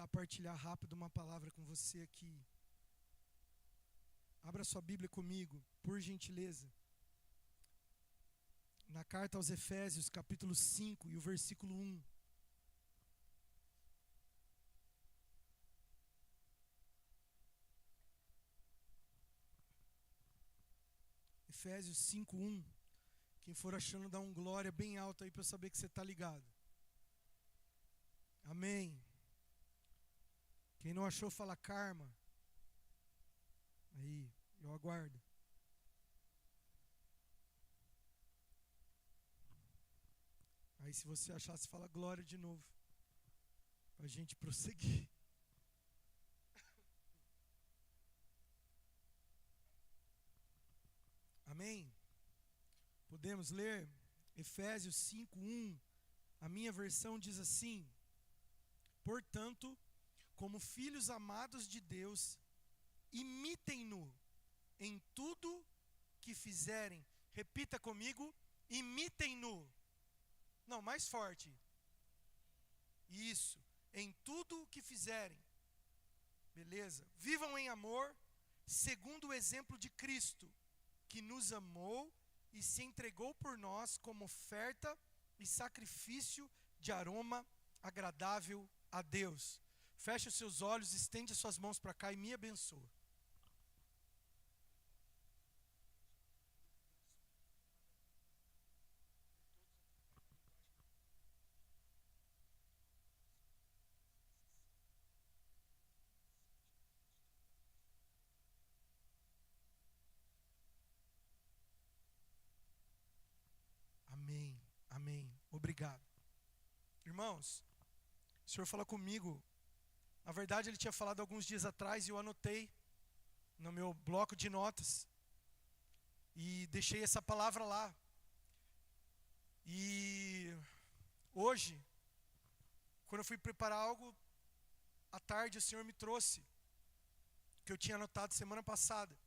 partilhar rápido uma palavra com você aqui. Abra sua Bíblia comigo, por gentileza. Na carta aos Efésios, capítulo 5 e o versículo 1. Efésios 5, 1. Quem for achando, dá um glória bem alto aí para eu saber que você está ligado. Amém. Quem não achou, fala karma. Aí, eu aguardo. Aí se você achar, você fala glória de novo. Para a gente prosseguir. Amém? Podemos ler Efésios 5, 1. A minha versão diz assim: portanto, como filhos amados de Deus, imitem-no em tudo que fizerem. Repita comigo: imitem-no. Não, mais forte. Isso, em tudo o que fizerem. Beleza? Vivam em amor, segundo o exemplo de Cristo, que nos amou e se entregou por nós como oferta e sacrifício de aroma agradável a Deus. Feche os seus olhos, estende as suas mãos para cá e me abençoa. Amém, amém. Obrigado. Irmãos, o Senhor falou comigo. Na verdade, Ele tinha falado alguns dias atrás e eu anotei no meu bloco de notas. E deixei essa palavra lá. E hoje, quando eu fui preparar algo, à tarde o Senhor me trouxe, que eu tinha anotado semana passada.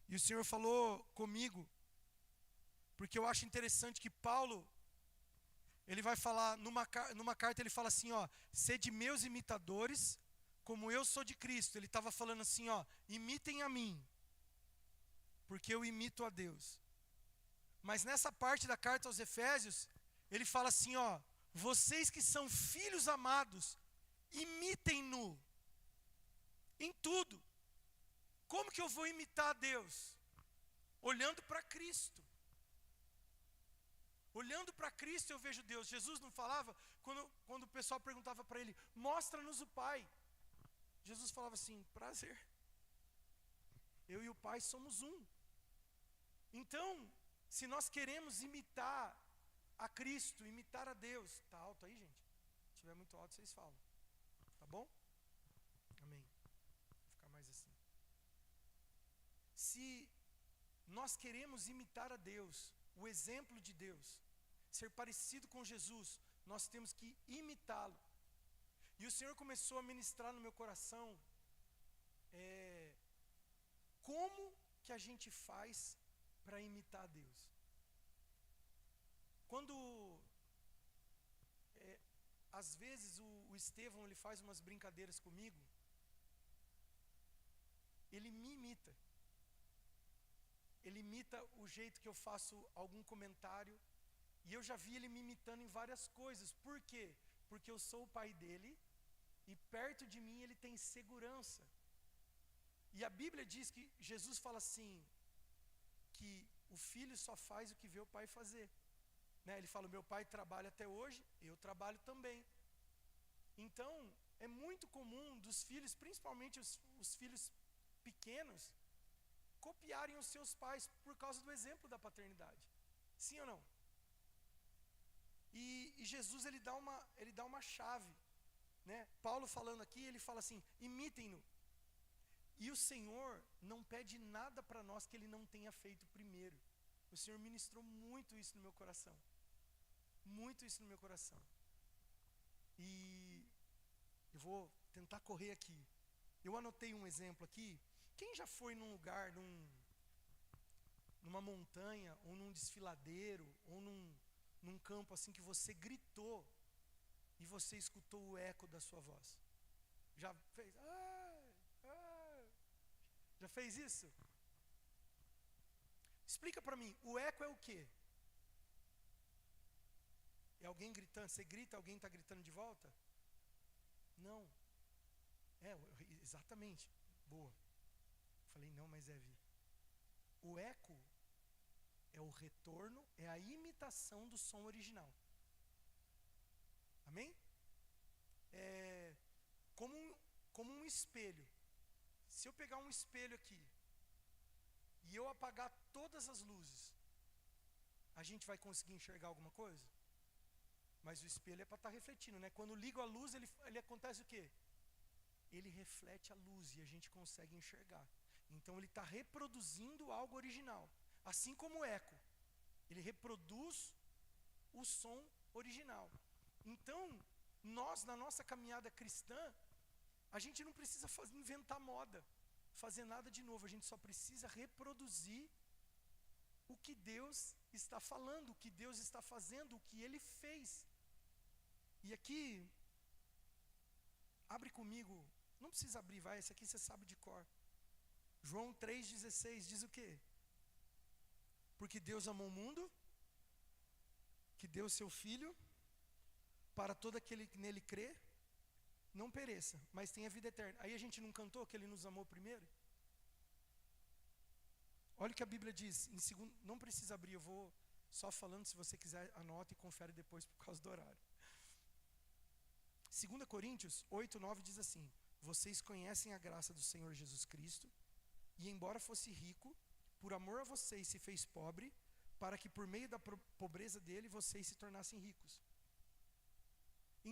E o Senhor falou comigo, porque eu acho interessante que Paulo, ele vai falar, numa carta ele fala assim, ó, sede meus imitadores, como eu sou de Cristo. Ele estava falando assim, ó, imitem a mim, porque eu imito a Deus. Mas nessa parte da carta aos Efésios, ele fala assim, ó, vocês que são filhos amados, imitem-no em tudo. Como que eu vou imitar a Deus? Olhando para Cristo. Olhando para Cristo eu vejo Deus. Jesus não falava, quando o pessoal perguntava para ele, mostra-nos o Pai. Jesus falava assim, prazer. Eu e o Pai somos um. Então, se nós queremos imitar a Cristo, imitar a Deus, está alto aí, gente? Se estiver muito alto, vocês falam. Tá bom? Amém. Vou ficar mais assim. Se nós queremos imitar a Deus, o exemplo de Deus, ser parecido com Jesus, nós temos que imitá-lo. E o Senhor começou a ministrar no meu coração como que a gente faz para imitar a Deus. Quando às vezes o Estevão ele faz umas brincadeiras comigo, ele me imita. Ele imita o jeito que eu faço algum comentário. E eu já vi ele me imitando em várias coisas. Por quê? Porque eu sou o pai dele e perto de mim ele tem segurança. E a Bíblia diz que Jesus fala assim, que o filho só faz o que vê o pai fazer. Né? Ele fala, meu pai trabalha até hoje, eu trabalho também. Então, é muito comum dos filhos, principalmente os filhos pequenos, copiarem os seus pais por causa do exemplo da paternidade. Sim ou não? E Jesus ele dá uma chave, né? Paulo falando aqui, ele fala assim, imitem-no. E o Senhor não pede nada para nós que Ele não tenha feito primeiro. O Senhor ministrou muito isso no meu coração. Muito isso no meu coração. E eu vou tentar correr aqui. Eu anotei um exemplo aqui. Quem já foi num lugar, numa montanha, ou num desfiladeiro, ou num campo assim que você gritou e você escutou o eco da sua voz? Já fez? Já fez isso? Explica para mim, o eco é o quê? É alguém gritando, você grita, alguém está gritando de volta? Não. Exatamente. Boa. Falei, não, mas Vi. O eco é o retorno, é a imitação do som original. Amém? É como um espelho. Se eu pegar um espelho aqui e eu apagar todas as luzes, a gente vai conseguir enxergar alguma coisa? Mas o espelho é para estar refletindo, né? Quando ligo a luz, ele acontece o quê? Ele reflete a luz e a gente consegue enxergar. Então ele está reproduzindo algo original. Assim como o eco, ele reproduz o som original. Então, nós na nossa caminhada cristã, a gente não precisa inventar moda, fazer nada de novo. A gente só precisa reproduzir o que Deus está falando, o que Deus está fazendo, o que Ele fez. E aqui, abre comigo, não precisa abrir, vai, esse aqui você sabe de cor. João 3,16 diz o quê? Porque Deus amou o mundo, que deu o seu Filho, para todo aquele que nele crê, não pereça, mas tenha vida eterna. Aí a gente não cantou que Ele nos amou primeiro? Olha o que a Bíblia diz, não precisa abrir, eu vou só falando, se você quiser anota e confere depois por causa do horário. 2 Coríntios 8:9 diz assim: vocês conhecem a graça do Senhor Jesus Cristo, e embora fosse rico, por amor a vocês se fez pobre, para que por meio da pobreza dele vocês se tornassem ricos.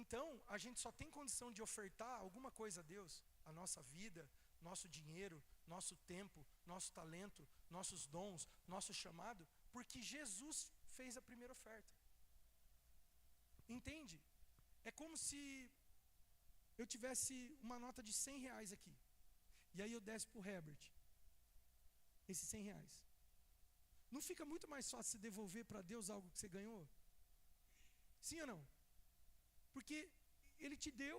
Então, a gente só tem condição de ofertar alguma coisa a Deus, a nossa vida, nosso dinheiro, nosso tempo, nosso talento, nossos dons, nosso chamado, porque Jesus fez a primeira oferta. Entende? É como se eu tivesse uma nota de R$100 aqui, e aí eu desse para o Herbert esses R$100. Não fica muito mais fácil você devolver para Deus algo que você ganhou? Sim ou não? Porque Ele te deu.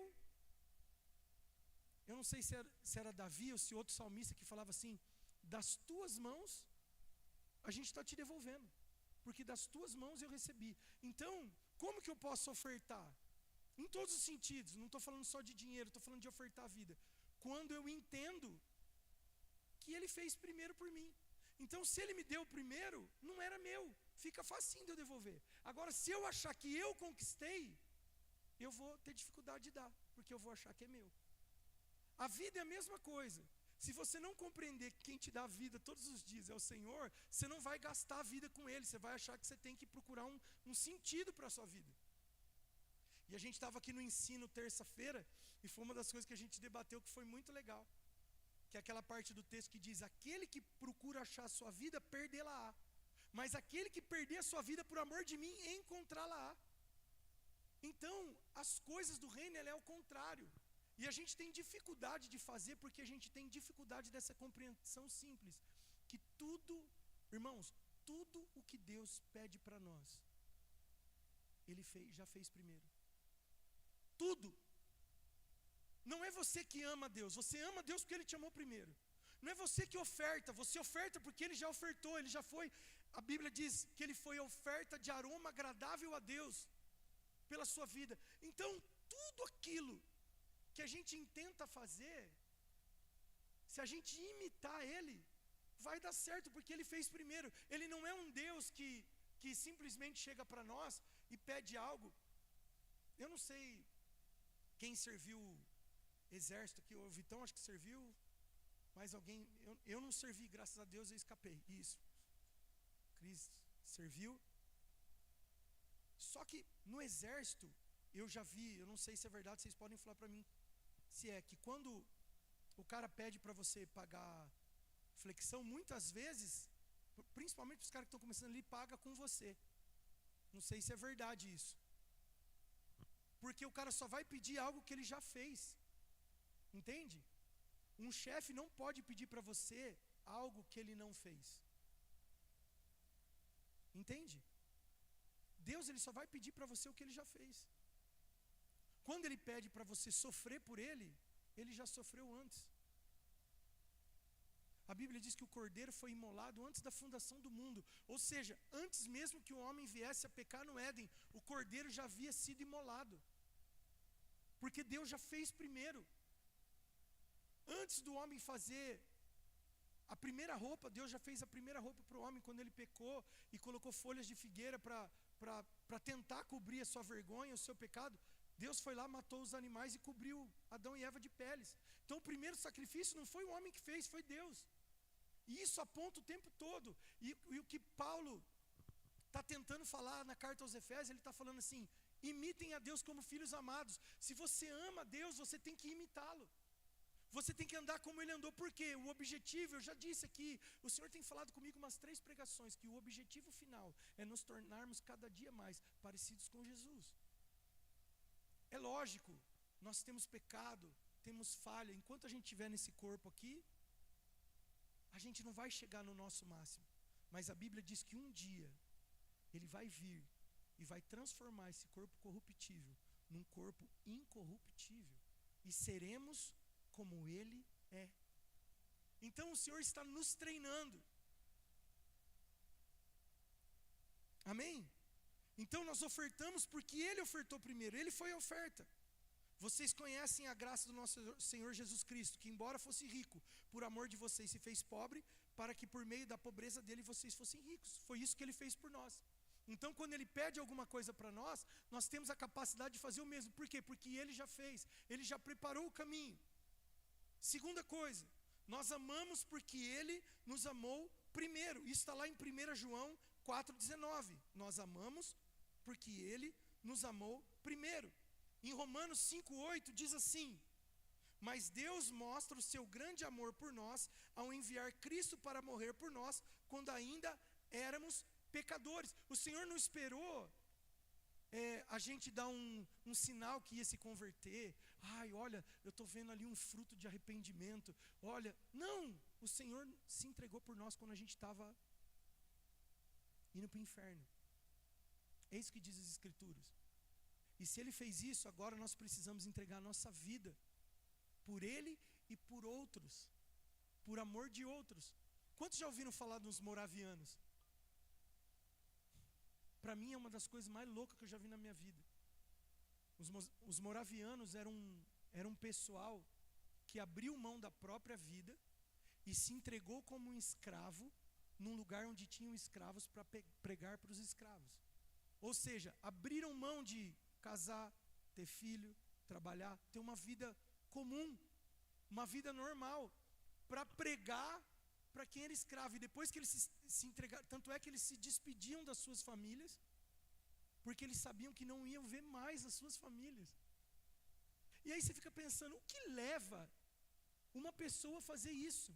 Eu não sei se era Davi ou se outro salmista que falava assim: das tuas mãos a gente está te devolvendo, porque das tuas mãos eu recebi. Então, como que eu posso ofertar? Em todos os sentidos, não estou falando só de dinheiro, estou falando de ofertar a vida. Quando eu entendo que Ele fez primeiro por mim. Então, se Ele me deu primeiro, não era meu, fica facinho de eu devolver. Agora, se eu achar que eu conquistei, eu vou ter dificuldade de dar, porque eu vou achar que é meu. A vida é a mesma coisa. Se você não compreender que quem te dá a vida todos os dias é o Senhor, você não vai gastar a vida com Ele, você vai achar que você tem que procurar um sentido para a sua vida. E a gente estava aqui no ensino terça-feira, e foi uma das coisas que a gente debateu que foi muito legal, que é aquela parte do texto que diz: aquele que procura achar a sua vida, perdê-la-á, mas aquele que perder a sua vida por amor de mim, encontrá-la-á. Então, as coisas do reino, ela é o contrário. E a gente tem dificuldade de fazer, porque a gente tem dificuldade dessa compreensão simples. Que tudo, irmãos, tudo o que Deus pede para nós, Ele já fez primeiro. Tudo. Não é você que ama Deus, você ama Deus porque Ele te amou primeiro. Não é você que oferta, você oferta porque Ele já ofertou, Ele já foi. A Bíblia diz que Ele foi oferta de aroma agradável a Deus pela sua vida. Então, tudo aquilo que a gente intenta fazer, se a gente imitar Ele, vai dar certo, porque Ele fez primeiro. Ele não é um Deus que simplesmente chega para nós e pede algo. Eu não sei quem serviu exército aqui, o Vitão acho que serviu, mas alguém, eu não servi, graças a Deus eu escapei, isso. Cris serviu. Só que no exército, eu já vi, eu não sei se é verdade, vocês podem falar para mim se é, que quando o cara pede para você pagar flexão, muitas vezes, principalmente para os caras que estão começando ali, paga com você. Não sei se é verdade isso. Porque o cara só vai pedir algo que ele já fez. Entende? Um chefe não pode pedir para você algo que ele não fez. Entende? Deus, Ele só vai pedir para você o que Ele já fez. Quando Ele pede para você sofrer por Ele, ele já sofreu antes. A Bíblia diz que o cordeiro foi imolado antes da fundação do mundo. Ou seja, antes mesmo que o homem viesse a pecar no Éden, o cordeiro já havia sido imolado. Porque Deus já fez primeiro. Antes do homem fazer a primeira roupa, Deus já fez a primeira roupa para o homem quando ele pecou e colocou folhas de figueira para tentar cobrir a sua vergonha, o seu pecado. Deus foi lá, matou os animais e cobriu Adão e Eva de peles. Então o primeiro sacrifício não foi o homem que fez, foi Deus. E isso aponta o tempo todo. E o que Paulo está tentando falar na carta aos Efésios, ele está falando assim: imitem a Deus como filhos amados. Se você ama a Deus, você tem que imitá-lo. Você tem que andar como ele andou. Por quê? O objetivo, eu já disse aqui, o Senhor tem falado comigo umas 3 pregações, que o objetivo final é nos tornarmos cada dia mais parecidos com Jesus. É lógico, nós temos pecado, temos falha. Enquanto a gente estiver nesse corpo aqui, a gente não vai chegar no nosso máximo. Mas a Bíblia diz que um dia ele vai vir e vai transformar esse corpo corruptível num corpo incorruptível. E seremos como ele é. Então o Senhor está nos treinando. Amém? Então nós ofertamos porque ele ofertou primeiro. Ele foi a oferta. Vocês conhecem a graça do nosso Senhor Jesus Cristo, que embora fosse rico, por amor de vocês se fez pobre, para que por meio da pobreza dele vocês fossem ricos. Foi isso que ele fez por nós. Então quando ele pede alguma coisa para nós, nós temos a capacidade de fazer o mesmo. Por quê? Porque ele já fez, ele já preparou o caminho. Segunda coisa, nós amamos porque ele nos amou primeiro. Isso está lá em 1 João 4,19. Nós amamos porque ele nos amou primeiro. Em Romanos 5,8 diz assim: mas Deus mostra o seu grande amor por nós ao enviar Cristo para morrer por nós, quando ainda éramos pecadores. O Senhor não esperou a gente dar um sinal que ia se converter. Ai, olha, eu estou vendo ali um fruto de arrependimento. Olha, não, o Senhor se entregou por nós quando a gente estava indo para o inferno. É isso que diz as Escrituras. E se ele fez isso, agora nós precisamos entregar a nossa vida por ele e por outros, por amor de outros. Quantos já ouviram falar dos moravianos? Para mim é uma das coisas mais loucas que eu já vi na minha vida. Os moravianos eram um pessoal que abriu mão da própria vida e se entregou como um escravo num lugar onde tinham escravos para pregar para os escravos. Ou seja, abriram mão de casar, ter filho, trabalhar, ter uma vida comum, uma vida normal, para pregar para quem era escravo. E depois que eles se entregaram, tanto é que eles se despediam das suas famílias, porque eles sabiam que não iam ver mais as suas famílias. E aí você fica pensando, o que leva uma pessoa a fazer isso?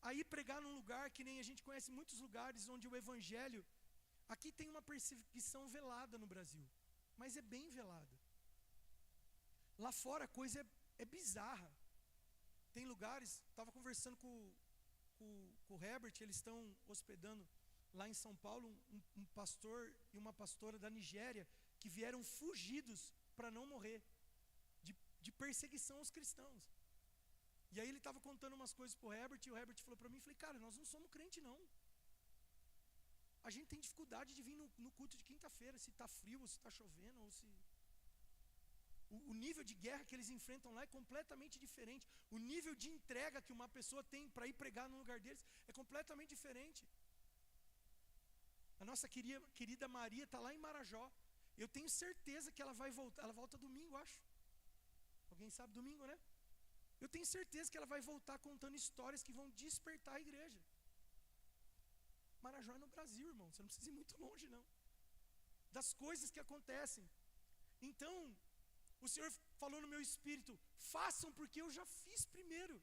Aí pregar num lugar que nem a gente conhece muitos lugares onde o evangelho, aqui tem uma perseguição velada no Brasil, mas é bem velada. Lá fora a coisa é bizarra. Tem lugares, estava conversando com o Herbert, eles estão hospedando lá em São Paulo um pastor e uma pastora da Nigéria que vieram fugidos para não morrer, de perseguição aos cristãos. E aí ele estava contando umas coisas para o Herbert, e o Herbert falou para mim, falei, cara, nós não somos crente não. A gente tem dificuldade de vir no culto de quinta-feira, se está frio, ou se está chovendo, ou se... O nível de guerra que eles enfrentam lá é completamente diferente. O nível de entrega que uma pessoa tem para ir pregar no lugar deles é completamente diferente. A nossa querida Maria está lá em Marajó. Eu tenho certeza que ela vai voltar. Ela volta domingo, acho. Alguém sabe domingo, né? Eu tenho certeza que ela vai voltar contando histórias que vão despertar a igreja. Marajó é no Brasil, irmão. Você não precisa ir muito longe, não. Das coisas que acontecem. Então, o Senhor falou no meu espírito, façam porque eu já fiz primeiro.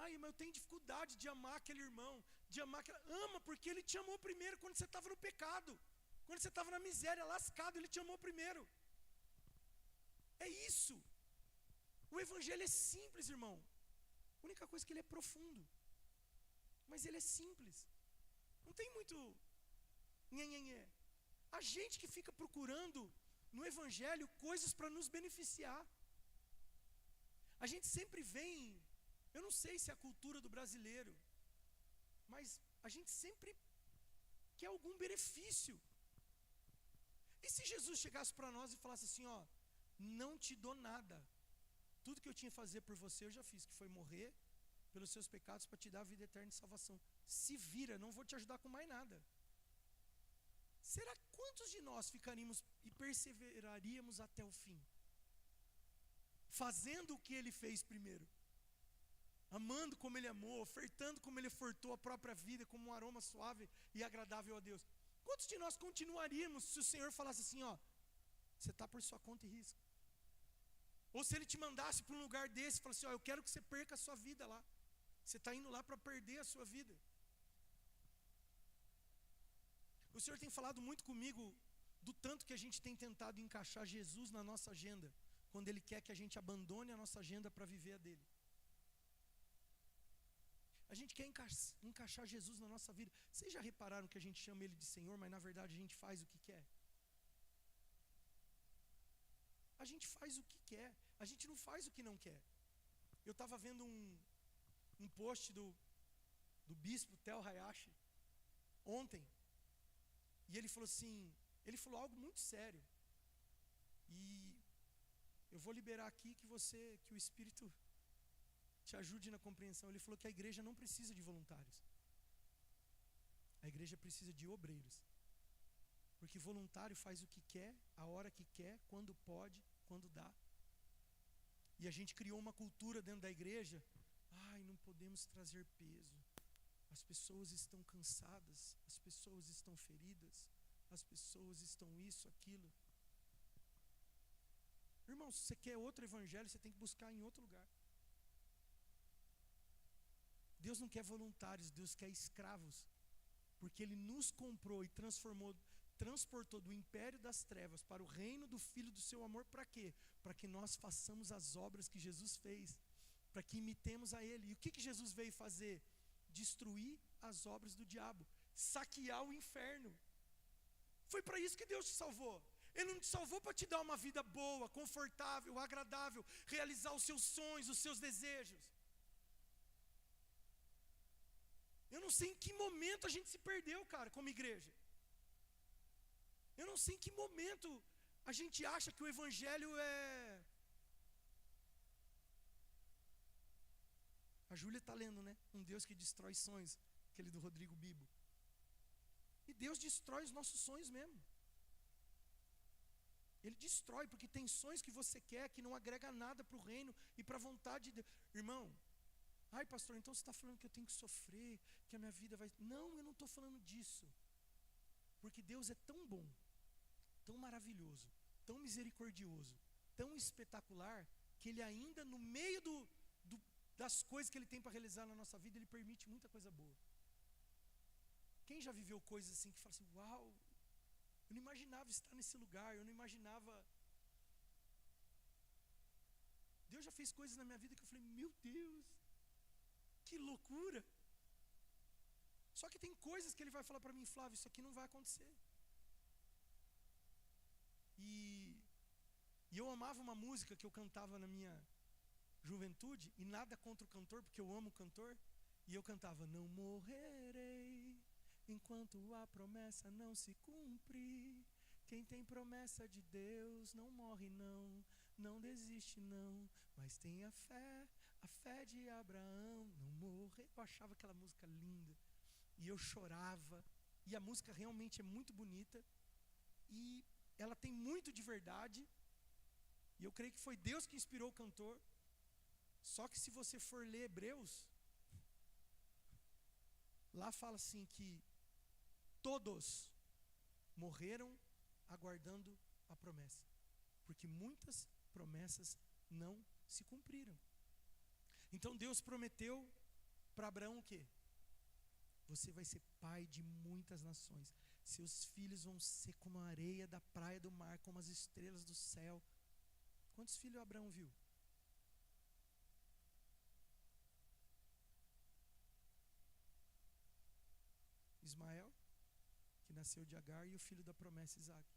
Ai, mas eu tenho dificuldade de amar aquele irmão, de amar aquela... Ama porque ele te amou primeiro quando você estava no pecado. Quando você estava na miséria, lascado, ele te amou primeiro. É isso. O evangelho é simples, irmão. A única coisa é que ele é profundo. Mas ele é simples. Não tem muito nhenhenhé. A gente que fica procurando no evangelho coisas para nos beneficiar. A gente sempre vem, eu não sei se é a cultura do brasileiro, mas a gente sempre quer algum benefício. E se Jesus chegasse para nós e falasse assim, ó, não te dou nada, tudo que eu tinha que fazer por você eu já fiz, que foi morrer pelos seus pecados para te dar a vida eterna e salvação. Se vira, não vou te ajudar com mais nada. Será quantos de nós ficaríamos e perseveraríamos até o fim? Fazendo o que ele fez primeiro. Amando como ele amou, ofertando como ele ofertou a própria vida, como um aroma suave e agradável a Deus. Quantos de nós continuaríamos se o Senhor falasse assim, ó, você está por sua conta e risco? Ou se ele te mandasse para um lugar desse e falasse assim, ó, eu quero que você perca a sua vida lá. Você está indo lá para perder a sua vida. O Senhor tem falado muito comigo do tanto que a gente tem tentado encaixar Jesus na nossa agenda, quando Ele quer que a gente abandone a nossa agenda para viver a dele. A gente quer encaixar Jesus na nossa vida. Vocês já repararam que a gente chama Ele de Senhor, mas na verdade a gente faz o que quer? A gente faz o que quer, a gente não faz o que não quer. Eu estava vendo um post do bispo Tel Hayashi ontem, e ele falou assim, ele falou algo muito sério, e eu vou liberar aqui que o Espírito te ajude na compreensão. Ele falou que a igreja não precisa de voluntários, a igreja precisa de obreiros, porque voluntário faz o que quer, a hora que quer, quando pode, quando dá. E a gente criou uma cultura dentro da igreja, não podemos trazer peso, as pessoas estão cansadas, as pessoas estão feridas, as pessoas estão isso, aquilo. Irmão, se você quer outro evangelho, você tem que buscar em outro lugar. Deus não quer voluntários, Deus quer escravos, porque Ele nos comprou e transportou do império das trevas para o reino do Filho do seu amor. Para quê? Para que nós façamos as obras que Jesus fez, para que imitemos a Ele. E o que Jesus veio fazer? Destruir as obras do diabo, saquear o inferno. Foi para isso que Deus te salvou. Ele não te salvou para te dar uma vida boa, confortável, agradável, realizar os seus sonhos, os seus desejos. Eu não sei em que momento a gente se perdeu, cara, como igreja. Eu não sei em que momento a gente acha que o evangelho é... A Júlia está lendo, né? Um Deus que destrói sonhos, aquele do Rodrigo Bibo. E Deus destrói os nossos sonhos mesmo. Ele destrói, porque tem sonhos que você quer que não agrega nada para o reino e para a vontade de Deus. Irmão, pastor, então você está falando que eu tenho que sofrer, que a minha vida vai... Não, eu não estou falando disso. Porque Deus é tão bom, tão maravilhoso, tão misericordioso, tão espetacular, que Ele ainda no meio das coisas que Ele tem para realizar na nossa vida, Ele permite muita coisa boa. Quem já viveu coisas assim que fala assim, uau, eu não imaginava estar nesse lugar, eu não imaginava... Deus já fez coisas na minha vida que eu falei, meu Deus, que loucura. Só que tem coisas que Ele vai falar para mim, Flávio, isso aqui não vai acontecer. E eu amava uma música que eu cantava na minha juventude, e nada contra o cantor, porque eu amo o cantor, e eu cantava, não morrerei enquanto a promessa não se cumpre. Quem tem promessa de Deus não morre não desiste não, mas tem a fé de Abraão, não morrer. Eu achava aquela música linda, e eu chorava, e a música realmente é muito bonita, e ela tem muito de verdade, e eu creio que foi Deus que inspirou o cantor. Só que se você for ler Hebreus, lá fala assim que todos morreram aguardando a promessa, porque muitas promessas não se cumpriram. Então Deus prometeu para Abraão o quê? Você vai ser pai de muitas nações, seus filhos vão ser como a areia da praia do mar, como as estrelas do céu. Quantos filhos Abraão viu? Ismael, que nasceu de Agar, e o filho da promessa, Isaac.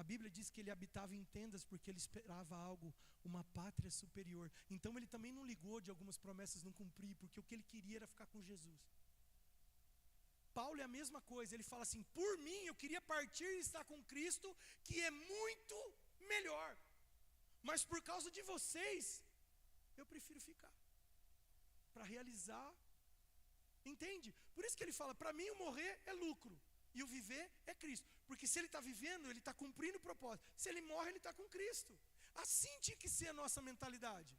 A Bíblia diz que ele habitava em tendas porque ele esperava algo, uma pátria superior. Então ele também não ligou de algumas promessas não cumprir, porque o que ele queria era ficar com Jesus. Paulo é a mesma coisa, ele fala assim: por mim eu queria partir e estar com Cristo, que é muito melhor. Mas por causa de vocês, eu prefiro ficar, para realizar. Entende? Por isso que ele fala: para mim o morrer é lucro, e o viver é Cristo. Porque se ele está vivendo, ele está cumprindo o propósito. Se ele morre, ele está com Cristo. Assim tinha que ser a nossa mentalidade.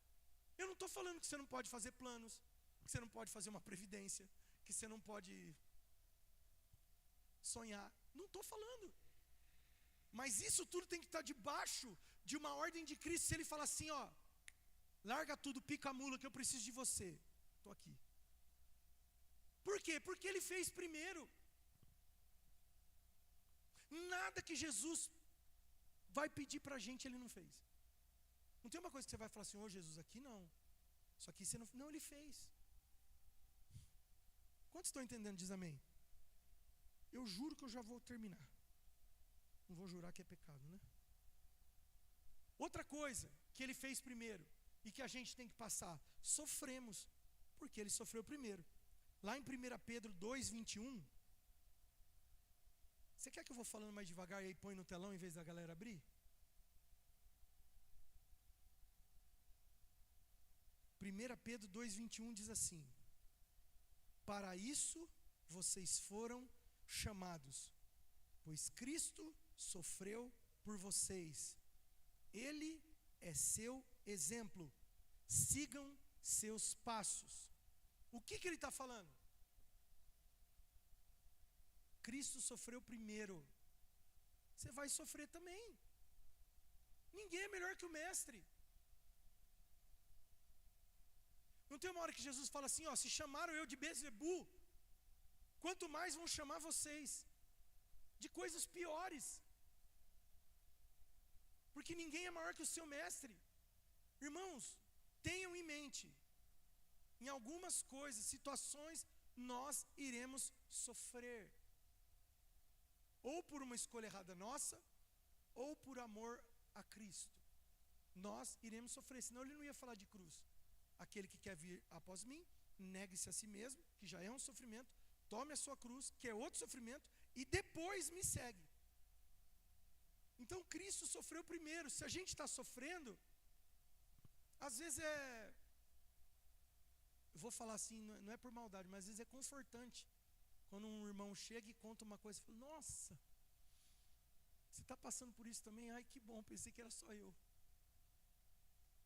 Eu não estou falando que você não pode fazer planos, que você não pode fazer uma previdência, que você não pode sonhar. Não estou falando. Mas isso tudo tem que estar debaixo de uma ordem de Cristo. Se ele falar assim, ó, larga tudo, pica a mula, que eu preciso de você. Estou aqui. Por quê? Porque ele fez primeiro. Nada que Jesus vai pedir para a gente, ele não fez. Não tem uma coisa que você vai falar assim: ô Jesus, aqui não. Isso aqui você não. Não, ele fez. Quantos estão entendendo? Diz amém. Eu juro que eu já vou terminar. Não vou jurar que é pecado, né? Outra coisa que ele fez primeiro e que a gente tem que passar: sofremos, porque ele sofreu primeiro. Lá em 1 Pedro 2:21. Você quer que eu vou falando mais devagar e aí põe no telão em vez da galera abrir? 1 Pedro 2:21 diz assim: para isso vocês foram chamados, pois Cristo sofreu por vocês. Ele é seu exemplo. Sigam seus passos. O que ele está falando? Cristo sofreu primeiro. Você vai sofrer também. Ninguém é melhor que o mestre. Não tem uma hora que Jesus fala assim, ó: se chamaram eu de Beelzebu, quanto mais vão chamar vocês de coisas piores. Porque ninguém é maior que o seu mestre. Irmãos, tenham em mente, em algumas coisas, situações, nós iremos sofrer. Ou por uma escolha errada nossa, ou por amor a Cristo. Nós iremos sofrer, senão ele não ia falar de cruz. Aquele que quer vir após mim, negue-se a si mesmo, que já é um sofrimento, tome a sua cruz, que é outro sofrimento, e depois me segue. Então Cristo sofreu primeiro. Se a gente está sofrendo, às vezes eu vou falar assim, não é por maldade, mas às vezes é confortante. Quando um irmão chega e conta uma coisa, fala: nossa, você está passando por isso também? Ai, que bom, pensei que era só eu.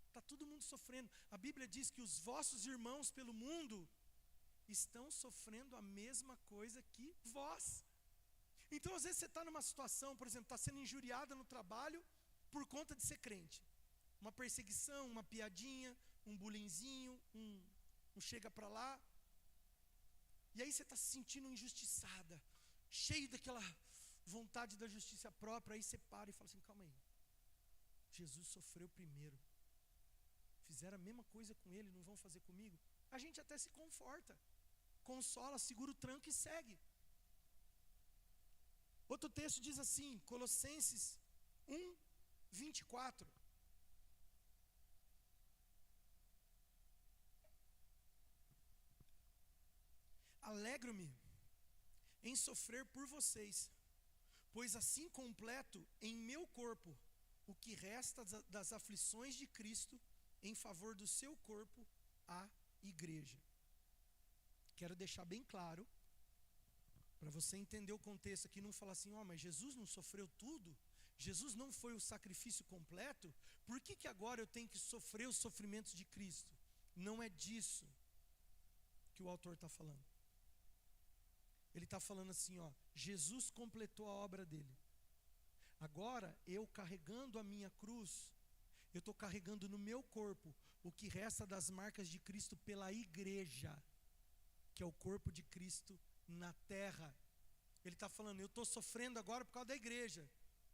Está todo mundo sofrendo. A Bíblia diz que os vossos irmãos pelo mundo estão sofrendo a mesma coisa que vós. Então às vezes você está numa situação, por exemplo, está sendo injuriada no trabalho por conta de ser crente. Uma perseguição, uma piadinha, um bullyingzinho, um chega para lá. E aí você está se sentindo injustiçada, cheio daquela vontade da justiça própria. Aí você para e fala assim: calma aí, Jesus sofreu primeiro. Fizeram a mesma coisa com ele, não vão fazer comigo? A gente até se conforta, consola, segura o tranco e segue. Outro texto diz assim, Colossenses 1:24. Alegro-me em sofrer por vocês, pois assim completo em meu corpo o que resta das aflições de Cristo em favor do seu corpo, a igreja. Quero deixar bem claro, para você entender o contexto aqui, não falar assim: ó, mas Jesus não sofreu tudo? Jesus não foi o sacrifício completo? Por que agora eu tenho que sofrer os sofrimentos de Cristo? Não é disso que o autor está falando. Ele está falando assim, ó: Jesus completou a obra dele. Agora, eu carregando a minha cruz, eu estou carregando no meu corpo o que resta das marcas de Cristo pela igreja, que é o corpo de Cristo na terra. Ele está falando: eu estou sofrendo agora por causa da igreja.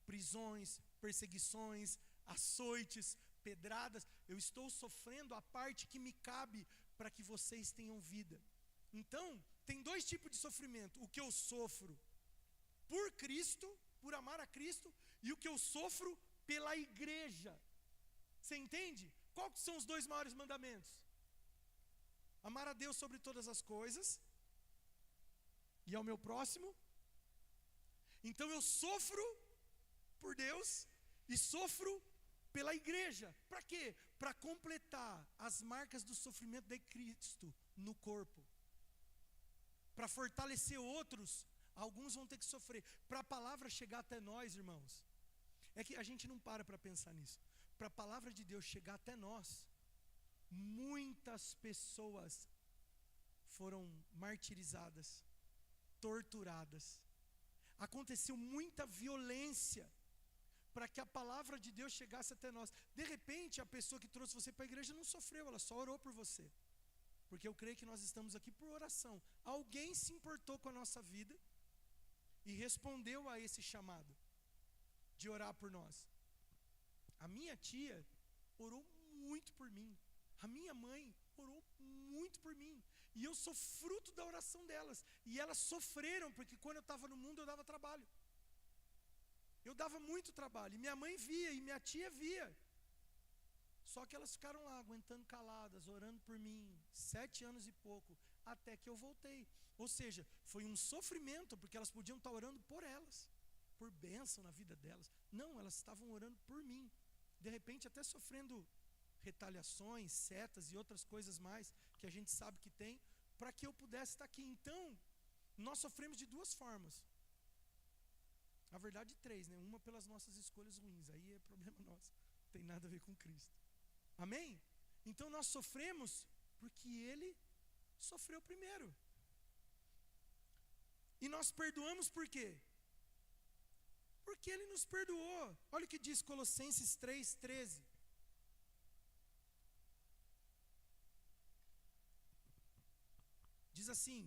Prisões, perseguições, açoites, pedradas. Eu estou sofrendo a parte que me cabe para que vocês tenham vida. Então, tem dois tipos de sofrimento: o que eu sofro por Cristo, por amar a Cristo, e o que eu sofro pela igreja. Você entende? Quais são os 2 maiores mandamentos? Amar a Deus sobre todas as coisas e ao meu próximo. Então eu sofro por Deus e sofro pela igreja. Para quê? Para completar as marcas do sofrimento de Cristo no corpo. Para fortalecer outros, alguns vão ter que sofrer. Para a palavra chegar até nós, irmãos, é que a gente não para pensar nisso. Para a palavra de Deus chegar até nós, muitas pessoas foram martirizadas, torturadas. Aconteceu muita violência para que a palavra de Deus chegasse até nós. De repente, a pessoa que trouxe você para a igreja não sofreu, ela só orou por você. Porque eu creio que nós estamos aqui por oração. Alguém se importou com a nossa vida e respondeu a esse chamado de orar por nós. A minha tia orou muito por mim. A minha mãe orou muito por mim. E eu sou fruto da oração delas. E elas sofreram, porque quando eu estava no mundo eu dava trabalho. Eu dava muito trabalho. E minha mãe via, e minha tia via. Só que elas ficaram lá, aguentando caladas, orando por mim, 7 anos e pouco, até que eu voltei. Ou seja, foi um sofrimento, porque elas podiam estar orando por elas, por bênção na vida delas. Não, elas estavam orando por mim. De repente até sofrendo retaliações, setas e outras coisas mais, que a gente sabe que tem, para que eu pudesse estar aqui. Então, nós sofremos de 2 formas. Na verdade 3, né? Uma pelas nossas escolhas ruins, aí é problema nosso, não tem nada a ver com Cristo. Amém? Então nós sofremos porque Ele sofreu primeiro. E nós perdoamos por quê? Porque Ele nos perdoou. Olha o que diz Colossenses 3:13. Diz assim: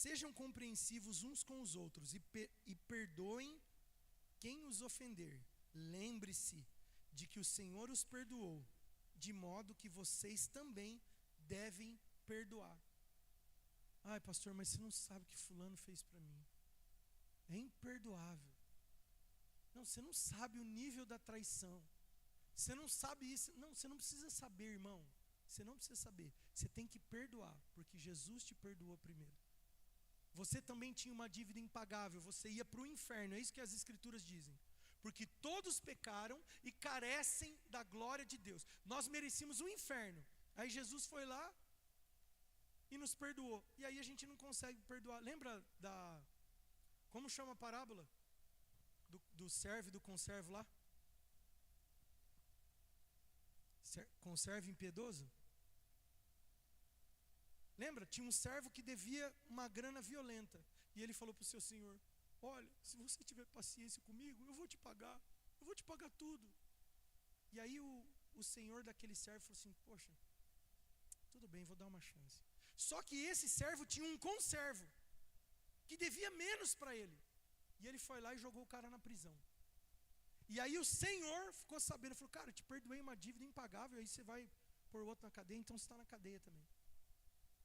sejam compreensivos uns com os outros e perdoem quem os ofender. Lembre-se de que o Senhor os perdoou, de modo que vocês também devem perdoar. Ai, pastor, mas você não sabe o que fulano fez para mim. É imperdoável. Não, você não sabe o nível da traição. Você não sabe isso. Não, você não precisa saber, irmão. Você não precisa saber. Você tem que perdoar, porque Jesus te perdoou primeiro. Você também tinha uma dívida impagável. Você ia para o inferno. É isso que as Escrituras dizem. Porque todos pecaram e carecem da glória de Deus. Nós merecíamos o inferno. Aí Jesus foi lá e nos perdoou. E aí a gente não consegue perdoar. Lembra da... Como chama a parábola? Do servo e do conservo lá? Conservo impiedoso? Lembra? Tinha um servo que devia uma grana violenta. E ele falou para o seu senhor: olha, se você tiver paciência comigo, eu vou te pagar tudo. E aí o senhor daquele servo falou assim: poxa, tudo bem, vou dar uma chance. Só que esse servo tinha um conservo que devia menos para ele. E ele foi lá e jogou o cara na prisão. E aí o senhor ficou sabendo, falou: cara, eu te perdoei uma dívida impagável, aí você vai pôr outro na cadeia, então você está na cadeia também.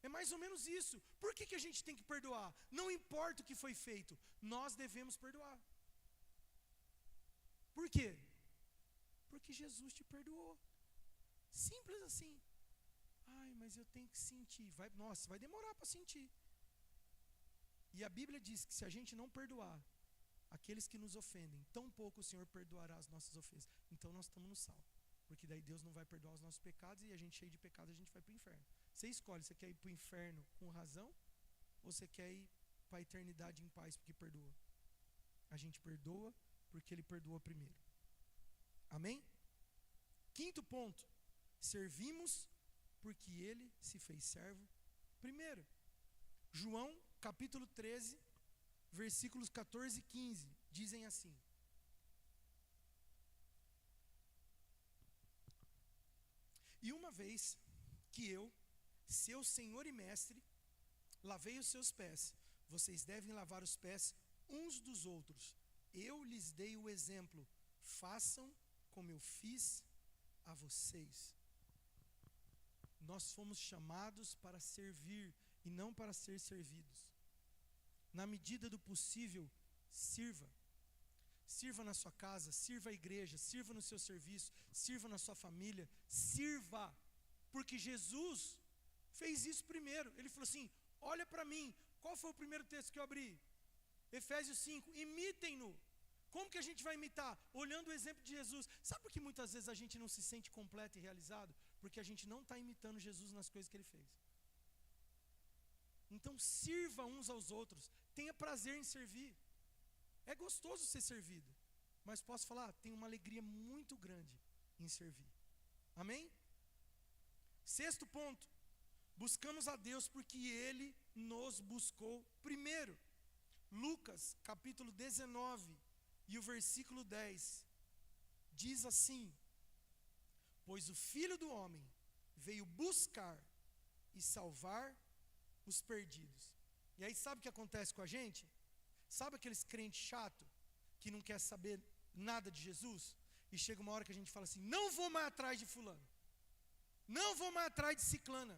É mais ou menos isso. Por que a gente tem que perdoar? Não importa o que foi feito, nós devemos perdoar. Por quê? Porque Jesus te perdoou. Simples assim. Ai, mas eu tenho que sentir. Nossa, vai demorar para sentir. E a Bíblia diz que se a gente não perdoar aqueles que nos ofendem, tão pouco o Senhor perdoará as nossas ofensas. Então nós estamos no sal. Porque daí Deus não vai perdoar os nossos pecados e a gente cheio de pecados, a gente vai para o inferno. Você escolhe, você quer ir para o inferno com razão ou você quer ir para a eternidade em paz porque perdoa? A gente perdoa porque Ele perdoou primeiro. Amém? 5º ponto. Servimos porque Ele se fez servo primeiro. João capítulo 13, versículos 14 e 15, dizem assim: e uma vez que eu, seu Senhor e Mestre, lavei os seus pés, vocês devem lavar os pés uns dos outros. Eu lhes dei o exemplo, façam como eu fiz a vocês. Nós fomos chamados para servir e não para ser servidos. Na medida do possível, sirva. Sirva na sua casa, sirva a igreja, sirva no seu serviço, sirva na sua família, sirva. Porque Jesus fez isso primeiro. Ele falou assim: olha para mim. Qual foi o primeiro texto que eu abri? Efésios 5, imitem-no. Como que a gente vai imitar? Olhando o exemplo de Jesus. Sabe por que muitas vezes a gente não se sente completo e realizado? Porque a gente não está imitando Jesus nas coisas que Ele fez. Então sirva uns aos outros, tenha prazer em servir. É gostoso ser servido, mas posso falar, tem uma alegria muito grande em servir. Amém? Sexto ponto, buscamos a Deus porque Ele nos buscou primeiro. Lucas capítulo 19 e o versículo 10 diz assim: pois o Filho do Homem veio buscar e salvar os perdidos. E aí sabe o que acontece com a gente? Sabe aqueles crentes chato que não quer saber nada de Jesus? E chega uma hora que a gente fala assim: não vou mais atrás de fulano, não vou mais atrás de ciclana.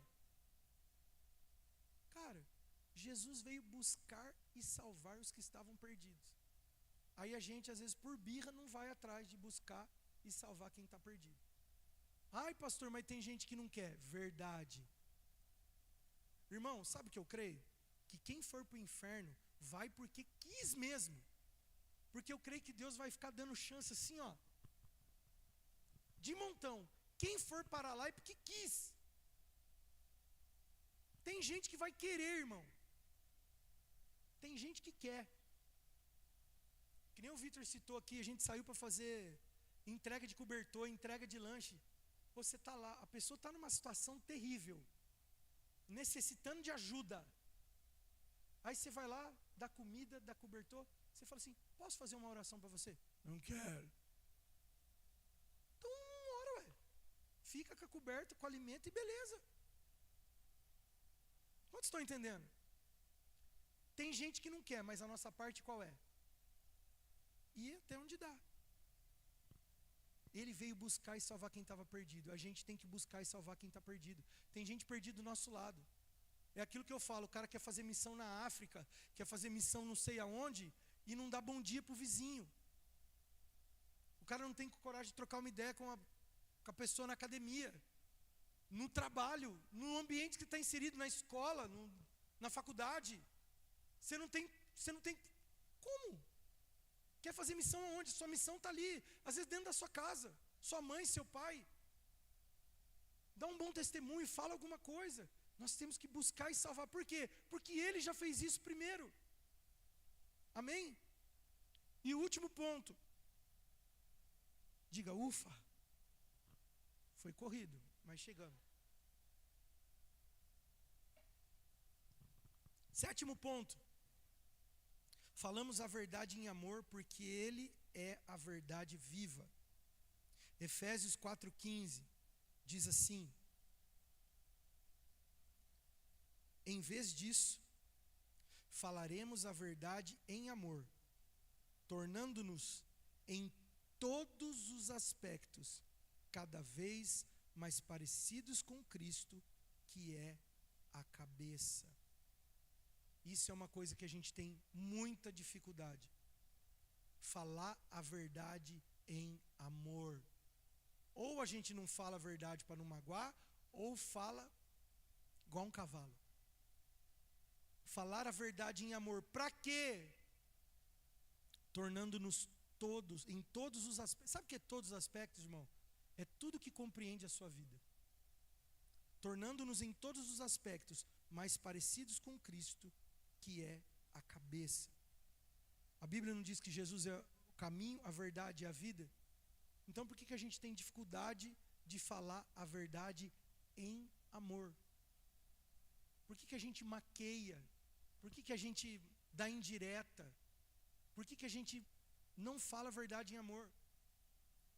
Cara, Jesus veio buscar e salvar os que estavam perdidos. Aí a gente às vezes por birra não vai atrás de buscar e salvar quem está perdido. Ai pastor, mas tem gente que não quer. Verdade. Irmão, sabe o que eu creio? Que quem for para o inferno vai porque quis mesmo. Porque eu creio que Deus vai ficar dando chance assim, ó, de montão. Quem for para lá é porque quis. Tem gente que vai querer, irmão. Tem gente que quer. Que nem o Vitor citou aqui, a gente saiu para fazer entrega de cobertor, entrega de lanche. Você está lá, a pessoa está numa situação terrível, necessitando de ajuda. Aí você vai lá, dá comida, dá cobertor. Você fala assim: posso fazer uma oração para você? Não quero. Então uma hora, ué. Fica com a coberta, com o alimento e beleza. Quantos estão entendendo? Tem gente que não quer, mas a nossa parte qual é? Ir até onde dá. Ele veio buscar e salvar quem estava perdido. A gente tem que buscar e salvar quem está perdido. Tem gente perdida do nosso lado. É aquilo que eu falo: o cara quer fazer missão na África, quer fazer missão não sei aonde, e não dá bom dia para o vizinho. O cara não tem coragem de trocar uma ideia com a pessoa na academia, no trabalho, no ambiente que está inserido, na escola, na faculdade. Você não tem como? Quer fazer missão aonde? Sua missão está ali, às vezes dentro da sua casa, sua mãe, seu pai. Dá um bom testemunho, fala alguma coisa. Nós temos que buscar e salvar. Por quê? Porque Ele já fez isso primeiro. Amém? E o último ponto. Diga, ufa. Foi corrido, mas chegamos. Sétimo ponto. Falamos a verdade em amor porque Ele é a verdade viva. Efésios 4,15 diz assim: em vez disso, falaremos a verdade em amor, tornando-nos em todos os aspectos cada vez mais parecidos com Cristo, que é a cabeça. Isso é uma coisa que a gente tem muita dificuldade. Falar a verdade em amor. Ou a gente não fala a verdade para não magoar, ou fala igual um cavalo. Falar a verdade em amor. Para quê? Tornando-nos todos, em todos os aspectos. Sabe o que é todos os aspectos, irmão? É tudo que compreende a sua vida. Tornando-nos em todos os aspectos mais parecidos com Cristo, que é a cabeça. A Bíblia não diz que Jesus é o caminho, a verdade e a vida? Então por que a gente tem dificuldade de falar a verdade em amor? Por que a gente maqueia? Por que a gente dá indireta? Por que a gente não fala a verdade em amor?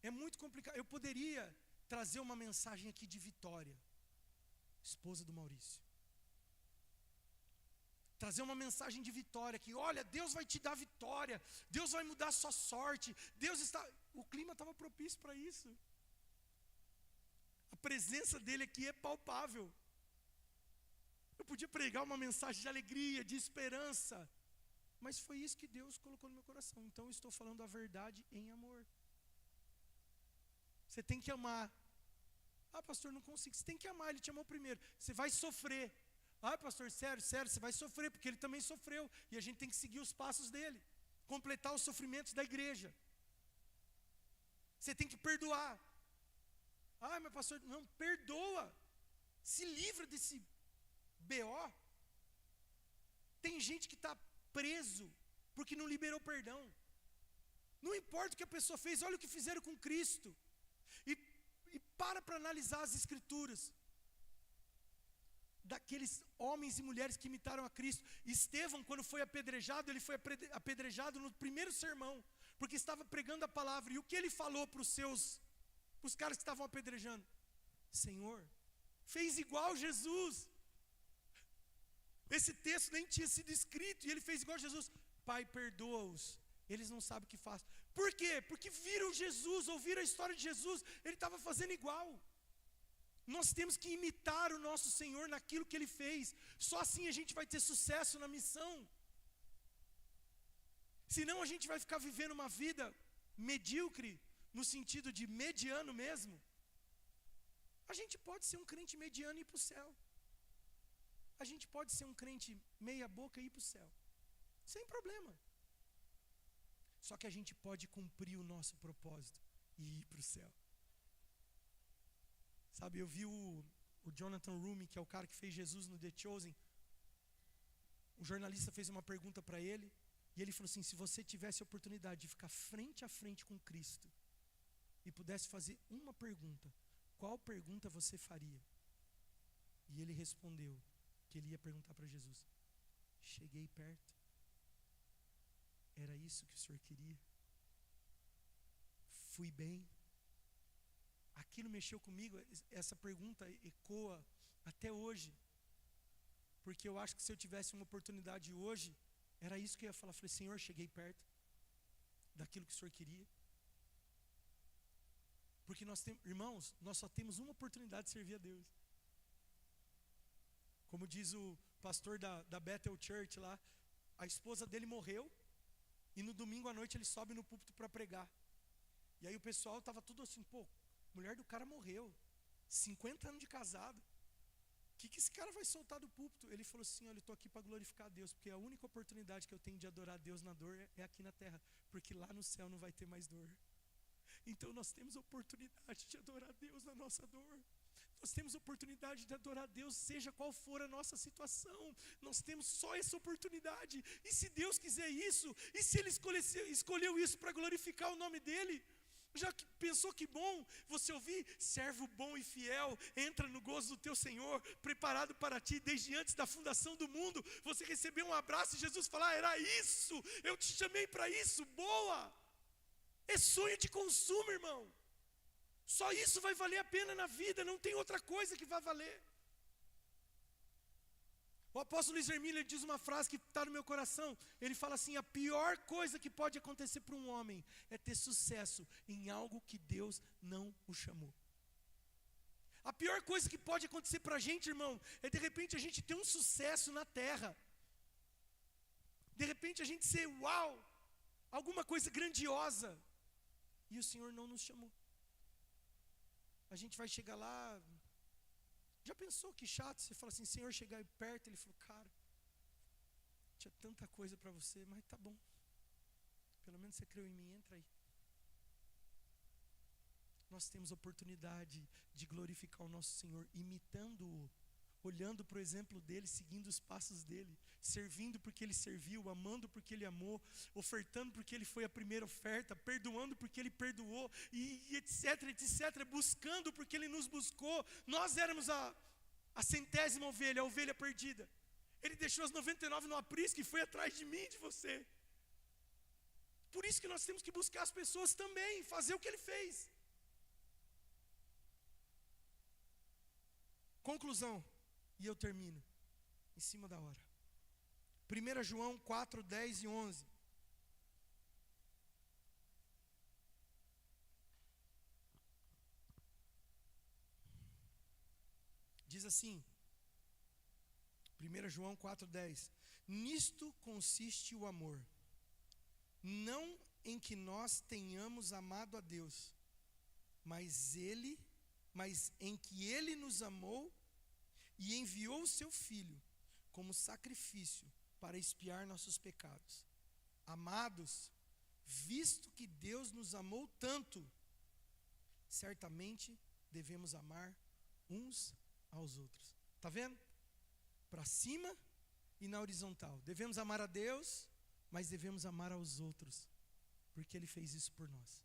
É muito complicado. Eu poderia trazer uma mensagem aqui de Vitória, esposa do Maurício. Trazer uma mensagem de vitória, que olha, Deus vai te dar vitória, Deus vai mudar a sua sorte, Deus está... O clima estava propício para isso. A presença dele aqui é palpável. Eu podia pregar uma mensagem de alegria, de esperança, Mas foi isso que Deus colocou no meu coração. Então eu estou falando a verdade em amor. Você tem que amar. Ah, pastor, não consigo. Você tem que amar, ele te amou primeiro. Você vai sofrer. Ah, pastor, sério, você vai sofrer, porque ele também sofreu. E a gente tem que seguir os passos dele. Completar os sofrimentos da igreja. Você tem que perdoar. Ah, mas pastor, não, perdoa. Se livra desse BO. Tem gente que está preso porque não liberou perdão. Não importa o que a pessoa fez, olha o que fizeram com Cristo. E para analisar as escrituras. Daqueles homens e mulheres que imitaram a Cristo. Estevão, quando foi apedrejado, ele foi apedrejado no primeiro sermão, porque estava pregando a palavra. E o que ele falou para os caras que estavam apedrejando? Senhor, fez igual Jesus. Esse texto nem tinha sido escrito, e ele fez igual Jesus. Pai, perdoa-os, eles não sabem o que fazem. Por quê? Porque viram Jesus, ouviram a história de Jesus, ele estava fazendo igual. Nós temos que imitar o nosso Senhor naquilo que Ele fez. Só assim a gente vai ter sucesso na missão. Senão a gente vai ficar vivendo uma vida medíocre, no sentido de mediano mesmo. A gente pode ser um crente mediano e ir para o céu. A gente pode ser um crente meia boca e ir para o céu. Sem problema. Só que a gente pode cumprir o nosso propósito e ir para o céu. Sabe, eu vi o Jonathan Rumi, que é o cara que fez Jesus no The Chosen. O jornalista fez uma pergunta para ele, e ele falou assim: se você tivesse a oportunidade de ficar frente a frente com Cristo, e pudesse fazer uma pergunta, qual pergunta você faria? E ele respondeu que ele ia perguntar para Jesus: cheguei perto? Era isso que o Senhor queria? Fui bem? Aquilo mexeu comigo. Essa pergunta ecoa até hoje, porque eu acho que se eu tivesse uma oportunidade hoje, era isso que eu ia falar. Falei: Senhor, cheguei perto daquilo que o Senhor queria? Porque nós temos, irmãos, nós só temos uma oportunidade de servir a Deus. Como diz o pastor da Bethel Church lá, a esposa dele morreu, e no domingo à noite ele sobe no púlpito para pregar. E aí o pessoal estava tudo assim: pô, a mulher do cara morreu, 50 anos de casado, o que esse cara vai soltar do púlpito? Ele falou assim: olha, eu estou aqui para glorificar a Deus, porque a única oportunidade que eu tenho de adorar a Deus na dor é aqui na terra, porque lá no céu não vai ter mais dor. Então nós temos a oportunidade de adorar a Deus na nossa dor. Nós temos a oportunidade de adorar a Deus, seja qual for a nossa situação. Nós temos só essa oportunidade. E se Deus quiser isso, e se Ele escolheu isso para glorificar o nome dEle, já que pensou que bom você ouvir: servo bom e fiel, entra no gozo do teu Senhor, preparado para ti desde antes da fundação do mundo. Você recebeu um abraço e Jesus falar: era isso, eu te chamei para isso, boa. É sonho de consumo, irmão. Só isso vai valer a pena na vida, não tem outra coisa que vai valer. O apóstolo Luiz Hermínio diz uma frase que está no meu coração. Ele fala assim: a pior coisa que pode acontecer para um homem é ter sucesso em algo que Deus não o chamou. A pior coisa que pode acontecer para a gente, irmão, é de repente a gente ter um sucesso na terra. De repente a gente ser uau, alguma coisa grandiosa, e o Senhor não nos chamou. A gente vai chegar lá. Já pensou que chato? Você fala assim: Senhor, chegar aí perto. Ele falou: cara, tinha tanta coisa para você, mas tá bom, pelo menos você creu em mim, entra aí. Nós temos a oportunidade de glorificar o nosso Senhor, imitando-o, olhando para o exemplo dele, seguindo os passos dele, servindo porque ele serviu, amando porque ele amou, ofertando porque ele foi a primeira oferta, perdoando porque ele perdoou, e etc, etc, buscando porque ele nos buscou. Nós éramos a 100ª ovelha, a ovelha perdida. Ele deixou as 99 no aprisco e foi atrás de mim e de você. Por isso que nós temos que buscar as pessoas também, fazer o que ele fez. Conclusão, e eu termino, em cima da hora. 1 João 4, 10 e 11. Diz assim: 1 João 4,10. Nisto consiste o amor, não em que nós tenhamos amado a Deus, mas em que Ele nos amou e enviou o seu Filho como sacrifício para expiar nossos pecados. Amados, visto que Deus nos amou tanto, certamente devemos amar uns aos outros. Está vendo? Para cima e na horizontal. Devemos amar a Deus, mas devemos amar aos outros, porque Ele fez isso por nós.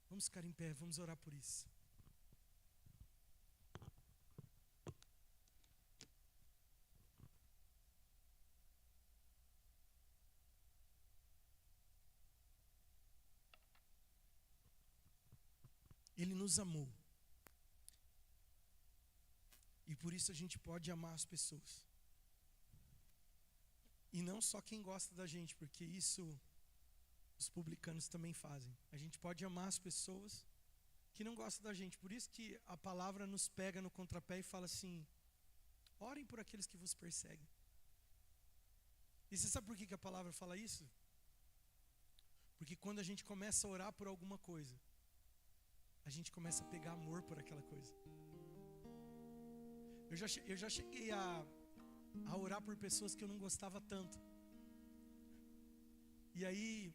Vamos ficar em pé, vamos orar por isso. Ele nos amou. E por isso a gente pode amar as pessoas. E não só quem gosta da gente, porque isso os publicanos também fazem. A gente pode amar as pessoas que não gostam da gente. Por isso que a palavra nos pega no contrapé e fala assim: orem por aqueles que vos perseguem. E você sabe por que a palavra fala isso? Porque quando a gente começa a orar por alguma coisa, a gente começa a pegar amor por aquela coisa. Eu já cheguei a orar por pessoas que eu não gostava tanto. E aí,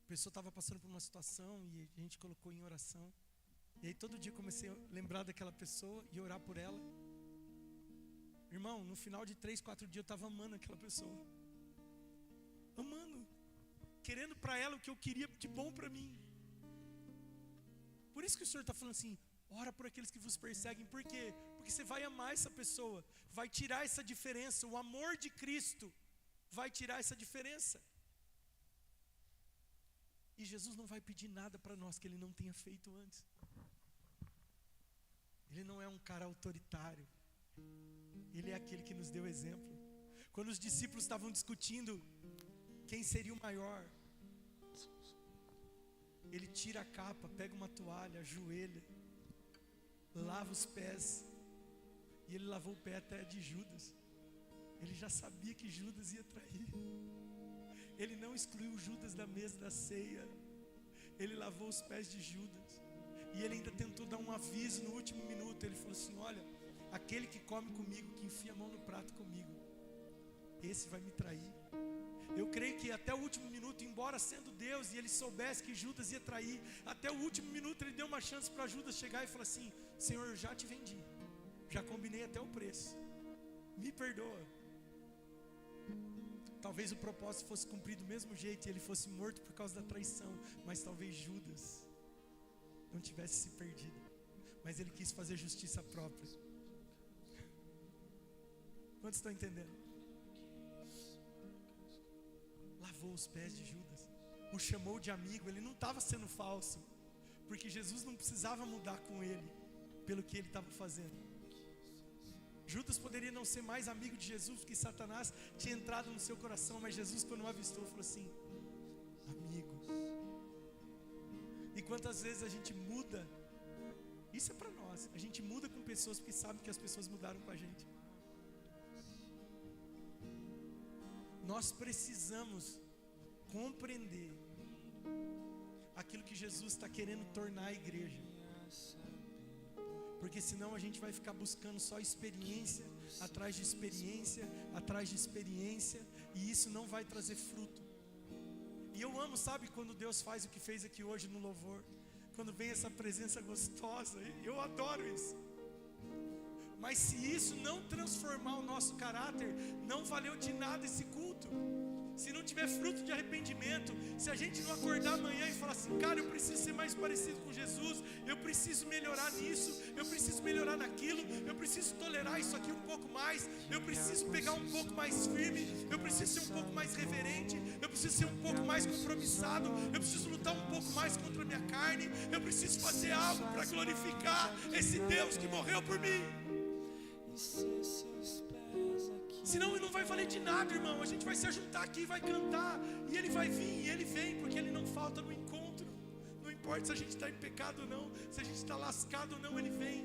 a pessoa estava passando por uma situação e a gente colocou em oração. E aí todo dia eu comecei a lembrar daquela pessoa e orar por ela. Irmão, no final de 3, 4 dias eu estava amando aquela pessoa. Amando. Querendo para ela o que eu queria de bom para mim. Por isso que o Senhor está falando assim: ora por aqueles que vos perseguem. Por quê? Porque você vai amar essa pessoa, vai tirar essa diferença. O amor de Cristo vai tirar essa diferença. E Jesus não vai pedir nada para nós que Ele não tenha feito antes. Ele não é um cara autoritário. Ele é aquele que nos deu exemplo. Quando os discípulos estavam discutindo quem seria o maior, Ele tira a capa, pega uma toalha, ajoelha, lava os pés. E Ele lavou o pé até de Judas. Ele já sabia que Judas ia trair. Ele não excluiu Judas da mesa da ceia. Ele lavou os pés de Judas. E Ele ainda tentou dar um aviso no último minuto. Ele falou assim: olha, aquele que come comigo, que enfia a mão no prato comigo, esse vai me trair. Eu creio que até o último minuto, embora sendo Deus e Ele soubesse que Judas ia trair, até o último minuto Ele deu uma chance para Judas chegar e falar assim: Senhor, eu já te vendi, já combinei até o preço, me perdoa. Talvez o propósito fosse cumprido do mesmo jeito e ele fosse morto por causa da traição, mas talvez Judas não tivesse se perdido, mas ele quis fazer justiça própria. Quantos estão entendendo? Lavou os pés de Judas, o chamou de amigo. Ele não estava sendo falso, porque Jesus não precisava mudar com ele pelo que ele estava fazendo. Judas poderia não ser mais amigo de Jesus, porque Satanás tinha entrado no seu coração, mas Jesus, quando o avistou, falou assim: amigos. E quantas vezes a gente muda, isso é para nós, a gente muda com pessoas porque sabe que as pessoas mudaram com a gente. Nós precisamos compreender aquilo que Jesus está querendo tornar a igreja. Porque senão a gente vai ficar buscando só experiência, atrás de experiência, atrás de experiência, e isso não vai trazer fruto. E eu amo, sabe, quando Deus faz o que fez aqui hoje no louvor, quando vem essa presença gostosa, eu adoro isso. Mas se isso não transformar o nosso caráter, não valeu de nada esse culto. Se não tiver fruto de arrependimento, se a gente não acordar amanhã e falar assim: cara, eu preciso ser mais parecido com Jesus, eu preciso melhorar nisso, eu preciso melhorar naquilo, eu preciso tolerar isso aqui um pouco mais, eu preciso pegar um pouco mais firme, eu preciso ser um pouco mais reverente, eu preciso ser um pouco mais compromissado, eu preciso lutar um pouco mais contra a minha carne, eu preciso fazer algo para glorificar esse Deus que morreu por mim. Senão não vai valer de nada, irmão. A gente vai se ajuntar aqui, vai cantar, e Ele vai vir, e Ele vem, porque Ele não falta no encontro. Não importa se a gente está em pecado ou não, se a gente está lascado ou não, Ele vem.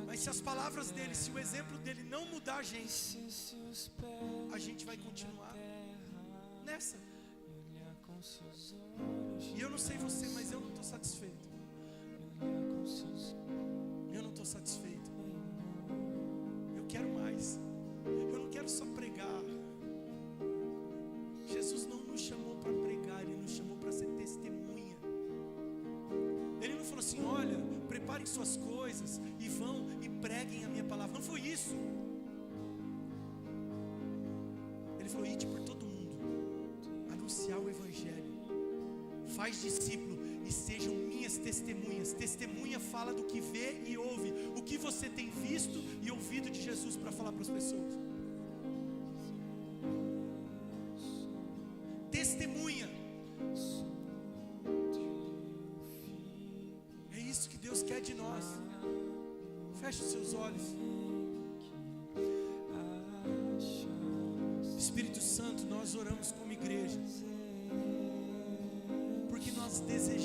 Mas se as palavras dele, se o exemplo dele não mudar a gente vai continuar nessa. E eu não sei você, mas eu não estou satisfeito. Eu não estou satisfeito. Eu quero mais. Eu não quero só pregar. Jesus não nos chamou para pregar, Ele nos chamou para ser testemunha. Ele não falou assim, olha, preparem suas coisas e vão e preguem a minha palavra. Não foi isso. Ele falou, ide por todo mundo, anunciar o Evangelho, faz discípulo e sejam minhas testemunhas. Testemunha fala do que vê e ouve, o que você tem visto e ouvido de Jesus para falar para as pessoas. Testemunha. É isso que Deus quer de nós. Feche os seus olhos. Espírito Santo, nós oramos como igreja, porque nós desejamos